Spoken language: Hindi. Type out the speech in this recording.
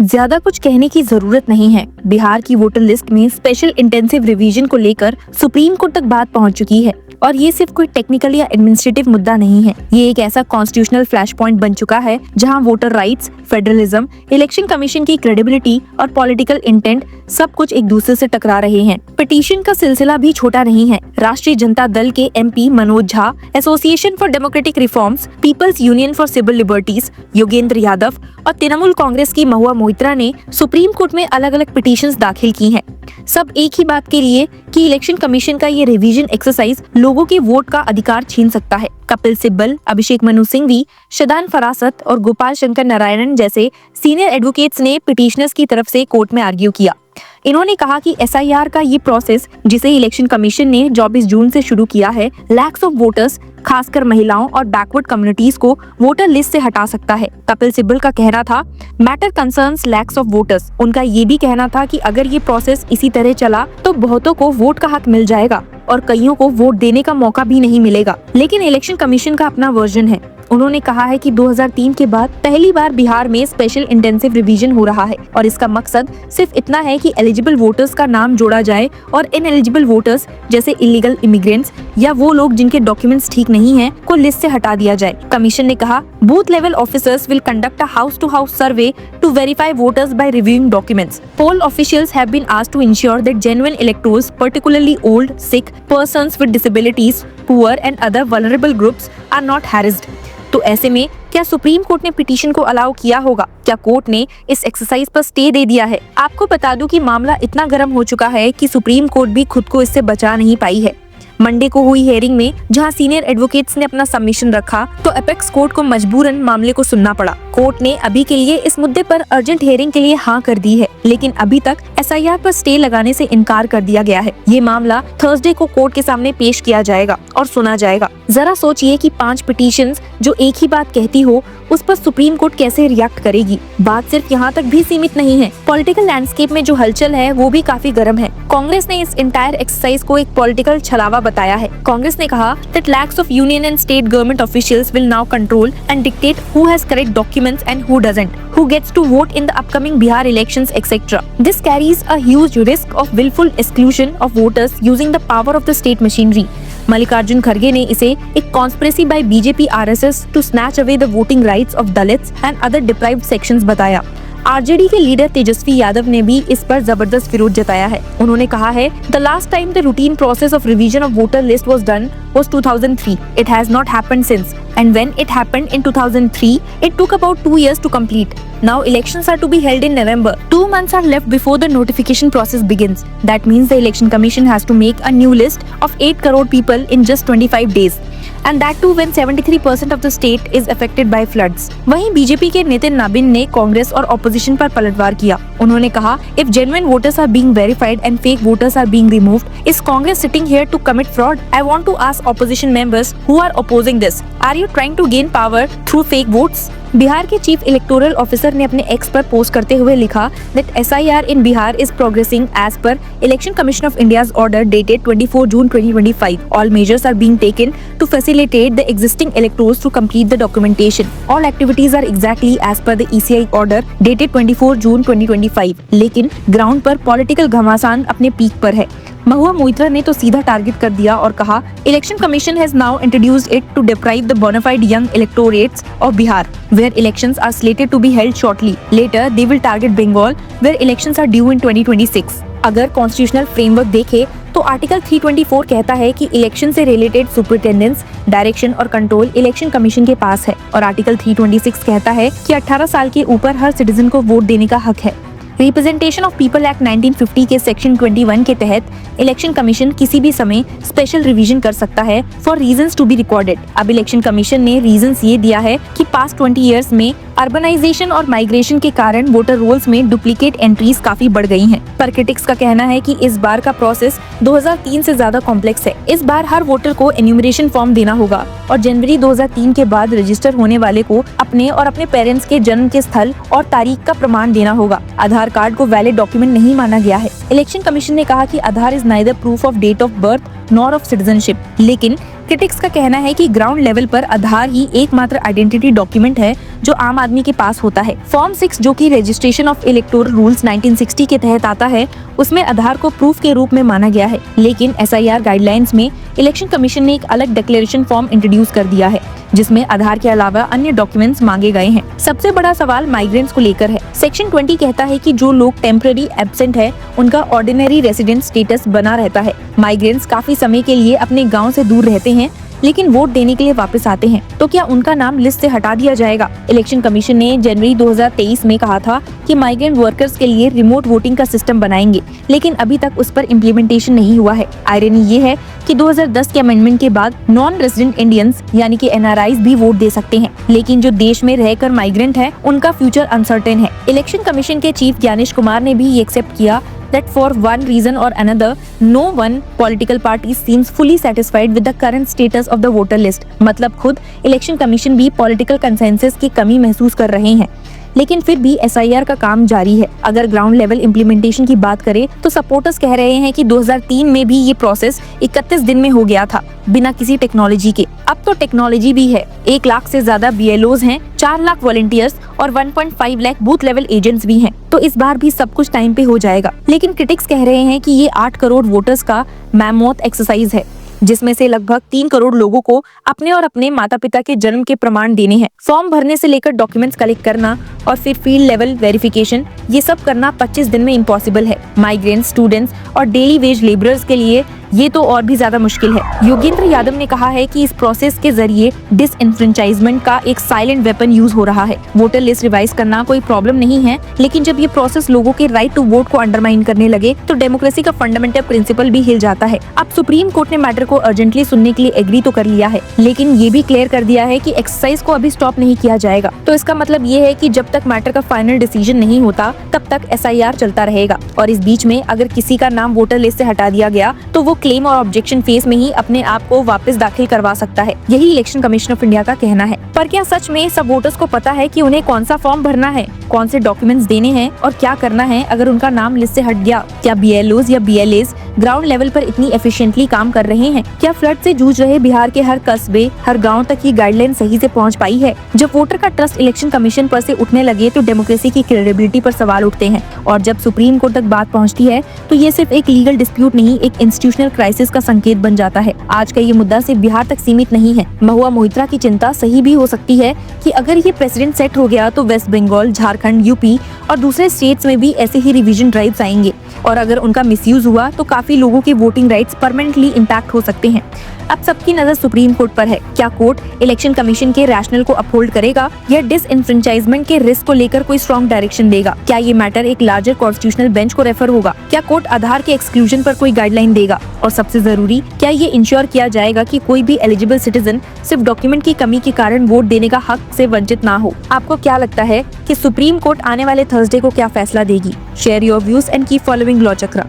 ज्यादा कुछ कहने की जरूरत नहीं है। बिहार की वोटर लिस्ट में स्पेशल इंटेंसिव रिवीजन को लेकर सुप्रीम कोर्ट तक बात पहुंच चुकी है और ये सिर्फ कोई टेक्निकल या एडमिनिस्ट्रेटिव मुद्दा नहीं है। ये एक ऐसा कॉन्स्टिट्यूशनल फ्लैश पॉइंट बन चुका है जहां voter rights, federalism, election commission की क्रेडिबिलिटी और पॉलिटिकल इंटेंट सब कुछ एक दूसरे से टकरा रहे हैं। पिटीशन का सिलसिला भी छोटा नहीं है। राष्ट्रीय जनता दल के MP Manoj Jha, association for democratic reforms, people's union for civil liberties Yogendra Yadav और तृणमूल कांग्रेस की महुआ मोइत्रा ने सुप्रीम कोर्ट में अलग अलग पिटीशंस दाखिल की हैं। सब एक ही बात के लिए कि इलेक्शन कमीशन का ये रिवीजन एक्सरसाइज लोगों के वोट का अधिकार छीन सकता है। कपिल सिब्बल, अभिषेक मनु सिंघवी, शदान फरासत और गोपाल शंकर नारायणन जैसे सीनियर एडवोकेट्स ने पिटीशनर्स की तरफ से कोर्ट में आर्ग्यू किया। इन्होंने कहा कि SIR का ये प्रोसेस, जिसे इलेक्शन कमीशन ने 24 जून से शुरू किया है, लैक्स ऑफ वोटर्स, खासकर महिलाओं और बैकवर्ड कम्युनिटीज को वोटर लिस्ट से हटा सकता है। कपिल सिब्बल का कहना था, matter concerns lakhs of voters. उनका ये भी कहना था कि अगर ये प्रोसेस इसी तरह चला तो बहुतों को वोट का हक मिल जाएगा और कईयों को वोट देने का मौका भी नहीं मिलेगा। लेकिन इलेक्शन कमीशन का अपना वर्जन है। उन्होंने कहा है कि 2003 के बाद पहली बार बिहार में स्पेशल इंटेंसिव रिवीजन हो रहा है और इसका मकसद सिर्फ इतना है कि एलिजिबल वोटर्स का नाम जोड़ा जाए और इनएलिजिबल वोटर्स जैसे इलीगल इमिग्रेंट्स या वो लोग जिनके डॉक्यूमेंट्स ठीक नहीं हैं को लिस्ट से हटा दिया जाए। कमीशन ने कहा, booth level officers will conduct a house to house survey to verify voters by reviewing documents. Poll officials have been asked to ensure that genuine electors, particularly old, sick, persons with disabilities, poor and other vulnerable groups are not harassed. तो ऐसे में क्या सुप्रीम कोर्ट ने पिटीशन को अलाउ किया होगा? क्या कोर्ट ने इस एक्सरसाइज पर स्टे दे दिया है? आपको बता दूं कि मामला इतना गर्म हो चुका है कि सुप्रीम कोर्ट भी खुद को इससे बचा नहीं पाई है। मंडे को हुई हेयरिंग में जहां सीनियर एडवोकेट्स ने अपना सबमिशन रखा तो अपेक्स कोर्ट को मजबूरन मामले को सुनना पड़ा। कोर्ट ने अभी के लिए इस मुद्दे पर अर्जेंट हेयरिंग के लिए हाँ कर दी है, लेकिन अभी तक SIR पर स्टे लगाने से इनकार कर दिया गया है। ये मामला थर्सडे को कोर्ट के सामने पेश किया जाएगा और सुना जाएगा। जरा सोचिए कि 5 पिटीशंस जो एक ही बात कहती हो, उस पर सुप्रीम कोर्ट कैसे रिएक्ट करेगी। बात सिर्फ यहाँ तक भी सीमित नहीं है। पॉलिटिकल लैंडस्केप में जो हलचल है वो भी काफी गर्म है। कांग्रेस ने इस एंटायर एक्सरसाइज को एक पॉलिटिकल छलावा बताया है। कांग्रेस ने कहा that lakhs of union and state government officials will now control and dictate who has correct documents and who doesn't, who gets to vote in the upcoming Bihar elections, etc. This carries a huge risk of willful exclusion of voters using the power of the state machinery. Mallikarjun खड़गे ने इसे एक conspiracy by BJP RSS to snatch away the voting rights of Dalits and other deprived sections बताया। RJD के लीडर तेजस्वी यादव ने भी इस पर जबरदस्त विरोध जताया है। उन्होंने कहा है, The last time the routine process of revision of voter list was done was 2003. It has not happened since. And when it happened in 2003, it took about 2 years to complete. Now elections are to be held in November. 2 months are left before the notification process begins. That means the election commission has to make a new list of 8 crore people in just 25 days. And that too when 73% of the state is affected by floods. वहीं BJP के नितिन नबीन ने कांग्रेस और ऑपोजिशन पर पलटवार किया। उन्होंने कहा, if genuine voters are being verified and fake voters are being removed, is Congress sitting here to commit fraud? I want to ask opposition members who are opposing this, are you trying to gain power through fake votes? Bihar के चीफ इलेक्टोरल ऑफिसर ने अपने एक्स पर पोस्ट करते हुए लिखा that SIR in Bihar is progressing as per Election Commission of India's order dated 24 June 2025. All measures are being taken to facilitate the existing electors to complete the documentation. All activities are exactly as per the ECI order dated 24 June 2025. लेकिन ग्राउंड पर पॉलिटिकल घमासान अपने पीक पर है। महुआ मोइत्रा ने तो सीधा टारगेट कर दिया और कहा, election commission has now introduced it to deprive the bonafide young electorates of Bihar where elections are slated to be held shortly. Later they will target Bengal where elections are due in 2026। अगर कॉन्स्टिट्यूशनल फ्रेमवर्क देखे तो आर्टिकल 324 कहता है कि इलेक्शन से रिलेटेड सुपरिटेंडेंस, डायरेक्शन और कंट्रोल इलेक्शन कमीशन के पास है और आर्टिकल 326 कहता है कि 18 साल के ऊपर हर सिटीजन को वोट देने का हक है। रिप्रेजेंटेशन ऑफ पीपल एक्ट 1950 के सेक्शन 21 के तहत इलेक्शन कमीशन किसी भी समय स्पेशल रिवीजन कर सकता है for reasons to be recorded. अब इलेक्शन कमीशन ने रीजंस ये दिया है कि पास्ट 20 इयर्स में अर्बनाइजेशन और माइग्रेशन के कारण वोटर रोल्स में डुप्लीकेट एंट्रीज काफी बढ़ गई हैं। पर क्रिटिक्स का कहना है कि इस बार का प्रोसेस 2003 से ज्यादा कॉम्प्लेक्स है। इस बार हर वोटर को एन्यूमरेशन फॉर्म देना होगा और जनवरी 2003 के बाद रजिस्टर होने वाले को अपने और अपने पेरेंट्स के जन्म के स्थल और तारीख का प्रमाण देना होगा। आधार कार्ड को वैलिड डॉक्यूमेंट नहीं माना गया है। इलेक्शन कमीशन ने कहा कि Aadhaar is neither proof of date of birth nor of citizenship, लेकिन क्रिटिक्स का कहना है कि ग्राउंड लेवल पर आधार ही एकमात्र आइडेंटिटी डॉक्यूमेंट है जो आम आदमी के पास होता है। फॉर्म 6 जो कि रजिस्ट्रेशन ऑफ इलेक्टोरल रूल्स 1960 के तहत आता है, उसमें आधार को प्रूफ के रूप में माना गया है। लेकिन SIR गाइडलाइंस में इलेक्शन कमीशन ने एक अलग डिक्लेरेशन फॉर्म इंट्रोड्यूस कर दिया है, जिसमें आधार के अलावा अन्य डॉक्यूमेंट्स मांगे गए हैं। सबसे बड़ा सवाल माइग्रेंट्स को लेकर है। सेक्शन 20 कहता है कि जो लोग टेम्पररी एब्सेंट है, उनका ऑर्डिनरी रेसिडेंट स्टेटस बना रहता है। माइग्रेंट्स काफी समय के लिए अपने गाँव से दूर रहते हैं, लेकिन वोट देने के लिए वापस आते हैं, तो क्या उनका नाम लिस्ट से हटा दिया जाएगा? इलेक्शन कमीशन ने जनवरी 2023 में कहा था कि माइग्रेंट वर्कर्स के लिए रिमोट वोटिंग का सिस्टम बनाएंगे, लेकिन अभी तक उस पर इम्प्लीमेंटेशन नहीं हुआ है। आयरनी ये है कि 2010 के अमेंडमेंट के बाद नॉन रेजिडेंट इंडियंस यानी कि NRIs भी वोट दे सकते हैं, लेकिन जो देश में रहकर माइग्रेंट है, उनका फ्यूचर अनसर्टेन है। इलेक्शन कमीशन के चीफ ज्ञानेश कुमार ने भी ये एक्सेप्ट किया that for one reason or another, no one political party seems fully satisfied with the current status of the voter list। मतलब खुद इलेक्शन कमीशन भी पॉलिटिकल कंसेंसस की कमी महसूस कर रहे हैं, लेकिन फिर भी SIR का काम जारी है। अगर ग्राउंड लेवल इम्प्लीमेंटेशन की बात करें तो सपोर्टर्स कह रहे हैं कि 2003 में भी ये प्रोसेस 31 दिन में हो गया था, बिना किसी टेक्नोलॉजी के। अब तो टेक्नोलॉजी भी है। 1 लाख से ज्यादा BLOs हैं, 4 लाख वॉलंटियर्स और 1.5 लाख बूथ लेवल एजेंट्स भी हैं, तो इस बार भी सब कुछ टाइम पे हो जाएगा। लेकिन क्रिटिक्स कह रहे हैं कि ये 8 करोड़ वोटर्स का मैमोथ एक्सरसाइज है, जिसमें से लगभग 3 करोड़ लोगों को अपने और अपने माता पिता के जन्म के प्रमाण देने हैं। फॉर्म भरने से लेकर डॉक्यूमेंट्स कलेक्ट करना और फिर फील्ड लेवल वेरिफिकेशन, ये सब करना 25 दिन में इम्पॉसिबल है। माइग्रेंट्स, स्टूडेंट्स और डेली वेज लेबरर्स के लिए ये तो और भी ज्यादा मुश्किल है। योगेंद्र यादव ने कहा है कि इस प्रोसेस के जरिए डिसइंफ्रेंचाइजमेंट का एक साइलेंट वेपन यूज हो रहा है। वोटर लिस्ट रिवाइज करना कोई प्रॉब्लम नहीं है, लेकिन जब ये प्रोसेस लोगों के राइट टू वोट को अंडरमाइन करने लगे तो डेमोक्रेसी का फंडामेंटल प्रिंसिपल भी हिल जाता है। अब सुप्रीम कोर्ट ने मैटर को अर्जेंटली सुनने के लिए एग्री तो कर लिया है, लेकिन ये भी क्लियर कर दिया है कि एक्सरसाइज को अभी स्टॉप नहीं किया जाएगा। तो इसका मतलब ये है कि जब तक मैटर का फाइनल डिसीजन नहीं होता, तब तक SIR चलता रहेगा। और इस बीच में अगर किसी का नाम वोटर लिस्ट से हटा दिया गया तो वो क्लेम और ऑब्जेक्शन फेज में ही अपने आप को वापस दाखिल करवा सकता है। यही इलेक्शन कमीशन ऑफ इंडिया का कहना है। पर क्या सच में सब वोटर्स को पता है कि उन्हें कौन सा फॉर्म भरना है, कौन से डॉक्यूमेंट्स देने हैं और क्या करना है अगर उनका नाम लिस्ट से हट गया? क्या BLOs या BLAs ग्राउंड लेवल पर इतनी एफिशिएंटली काम कर रहे हैं? क्या फ्लड से जूझ रहे बिहार के हर कस्बे, हर गाँव तक ये गाइडलाइन सही से पहुँच पाई है? जब वोटर का ट्रस्ट इलेक्शन कमीशन पर से उठने लगे तो डेमोक्रेसी की क्रेडिबिलिटी पर सवाल उठते हैं, और जब सुप्रीम कोर्ट तक बात पहुँचती है तो ये सिर्फ एक लीगल डिस्प्यूट नहीं, एक इंस्टीट्यूशनल क्राइसिस का संकेत बन जाता है। आज का ये मुद्दा सिर्फ बिहार तक सीमित नहीं है। महुआ मोहित्रा की चिंता सही भी हो सकती है कि अगर ये प्रेसिडेंट सेट हो गया तो वेस्ट बंगाल, झारखंड, UP और दूसरे स्टेट्स में भी ऐसे ही रिवीजन ड्राइव्स आएंगे, और अगर उनका मिसयूज हुआ तो काफी लोगों के वोटिंग राइट्स परमानेंटली इंटैक्ट हो सकते हैं। अब सबकी नजर सुप्रीम कोर्ट पर है। क्या कोर्ट इलेक्शन कमीशन के रैशनल को अपहोल्ड करेगा या डिसइंफ्रेंचाइजमेंट के रिस्क को लेकर कोई स्ट्रॉन्ग डायरेक्शन देगा? क्या ये मैटर एक लार्जर कॉन्स्टिट्यूशनल बेंच को रेफर होगा? क्या कोर्ट आधार के एक्सक्लूजन पर कोई गाइडलाइन देगा? और सबसे जरूरी, क्या ये इंश्योर किया जाएगा कि कोई भी एलिजिबल सिटीजन सिर्फ डॉक्यूमेंट की कमी के कारण वोट देने का हक से वंचित ना हो? आपको क्या लगता है कि सुप्रीम कोर्ट आने वाले थर्सडे को क्या फैसला देगी? Share your views and keep following law chakra.